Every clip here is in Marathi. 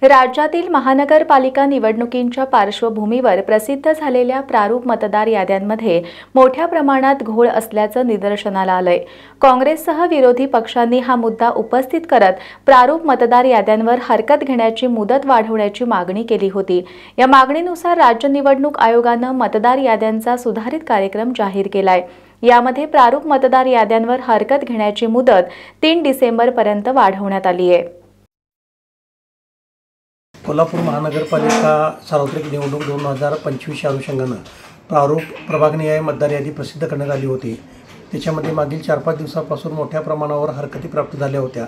राज्यातील महानगरपालिका निवडणुकींच्या पार्श्वभूमीवर प्रसिद्ध झालेल्या प्रारूप मतदार याद्यांमध्ये मोठ्या प्रमाणात घोळ असल्याचं निदर्शनाला आलंय। काँग्रेससह विरोधी पक्षांनी हा मुद्दा उपस्थित करत प्रारूप मतदार याद्यांवर हरकत घेण्याची मुदत वाढवण्याची मागणी केली होती। या मागणीनुसार राज्य निवडणूक आयोगानं मतदार याद्यांचा सुधारित कार्यक्रम जाहीर केलाय। यामध्ये प्रारूप मतदार याद्यांवर हरकत घेण्याची मुदत 3 डिसेंबरपर्यंत वाढवण्यात आली आहे। कोल्हापूर महानगरपालिका सार्वत्रिक निवडणूक 2025 या अनुषंगानं प्रारूप प्रभागनिहाय मतदार यादी प्रसिद्ध करण्यात आली होती। त्याच्यामध्ये मागील 4-5 दिवसापासून मोठ्या प्रमाणावर हरकती प्राप्त झाल्या होत्या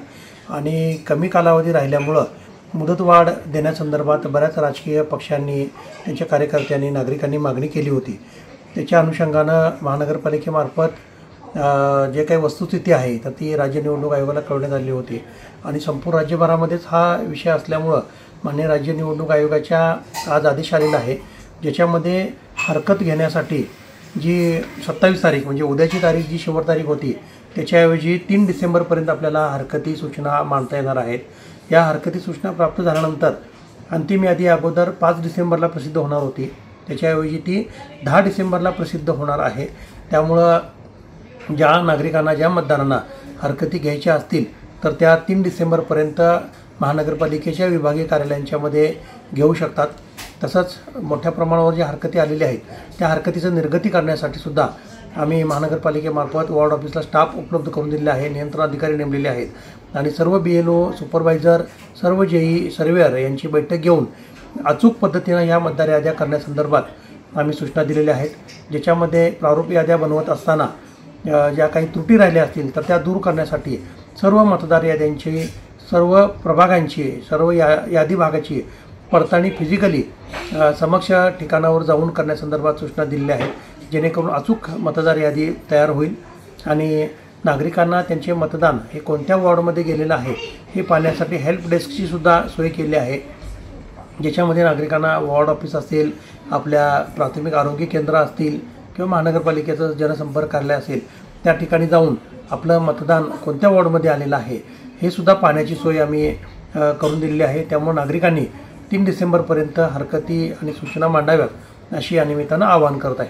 आणि कमी कालावधी राहिल्यामुळं मुदतवाढ देण्यासंदर्भात बऱ्याच राजकीय पक्षांनी, त्यांच्या कार्यकर्त्यांनी, नागरिकांनी मागणी केली होती। त्याच्या अनुषंगानं महानगरपालिकेमार्फत जे काही वस्तुस्थिती आहे तर ती राज्य निवडणूक आयोगाला कळवण्यात आली होती आणि संपूर्ण राज्यभरामध्येच हा विषय असल्यामुळं माननीय राज्य निवडणूक आयोगाच्या आज आदेश आलेला आहे, ज्याच्यामध्ये हरकत घेण्यासाठी जी 27 तारीख म्हणजे उद्याची तारीख जी शेवट तारीख होती त्याच्याऐवजी 3 डिसेंबरपर्यंत आपल्याला हरकती सूचना मांडता येणार आहेत। या हरकती सूचना प्राप्त झाल्यानंतर अंतिम यादी अगोदर 5 डिसेंबरला प्रसिद्ध होणार होती, त्याच्याऐवजी ती 10 डिसेंबरला प्रसिद्ध होणार आहे। त्यामुळं ज्या नागरिकांना, ज्या मतदारांना हरकती घ्यायच्या असतील तर त्या 3 डिसेंबरपर्यंत महानगरपालिकेच्या विभागीय कार्यालयांच्यामध्ये घेऊ शकतात। तसंच मोठ्या प्रमाणावर ज्या हरकती आलेल्या आहेत त्या हरकतीचं निर्गती करण्यासाठी सुद्धा आम्ही महानगरपालिकेमार्फत वॉर्ड ऑफिसला स्टाफ उपलब्ध करून दिलेला आहे, नियंत्रण अधिकारी नेमलेले आहेत आणि सर्व BLO, सुपरवायझर, सर्व JE, सर्वेअर यांची बैठक घेऊन अचूक पद्धतीनं या मतदार याद्या करण्यासंदर्भात आम्ही सूचना दिलेल्या आहेत, ज्याच्यामध्ये प्रारूप याद्या बनवत असताना ज्या काही त्रुटी राहिल्या असतील तर त्या दूर करण्यासाठी सर्व मतदार याद्यांची, सर्व प्रभागांची, सर्व यादी भागाची पडताळणी फिजिकली समक्ष ठिकाणावर जाऊन करण्यासंदर्भात सूचना दिलेल्या आहेत, जेणेकरून अचूक मतदार यादी तयार होईल आणि नागरिकांना त्यांचे मतदान हे कोणत्या वॉर्डमध्ये गेलेलं आहे हे पाहण्यासाठी हेल्प डेस्कची सुद्धा सोय केली आहे, ज्याच्यामध्ये नागरिकांना वॉर्ड ऑफिस असेल, आपल्या प्राथमिक आरोग्य केंद्र असतील किंवा महानगरपालिकेचं जनसंपर्क कार्यालय असेल त्या ठिकाणी जाऊन आपलं मतदान कोणत्या वॉर्डमध्ये आलेलं आहे हे सुद्धा पाहण्याची सोय आम्ही करून दिलेली आहे। त्यामुळे नागरिकांनी 3 डिसेंबरपर्यंत हरकती आणि सूचना मांडाव्यात अशी या निमित्तानं आवाहन करत आहे।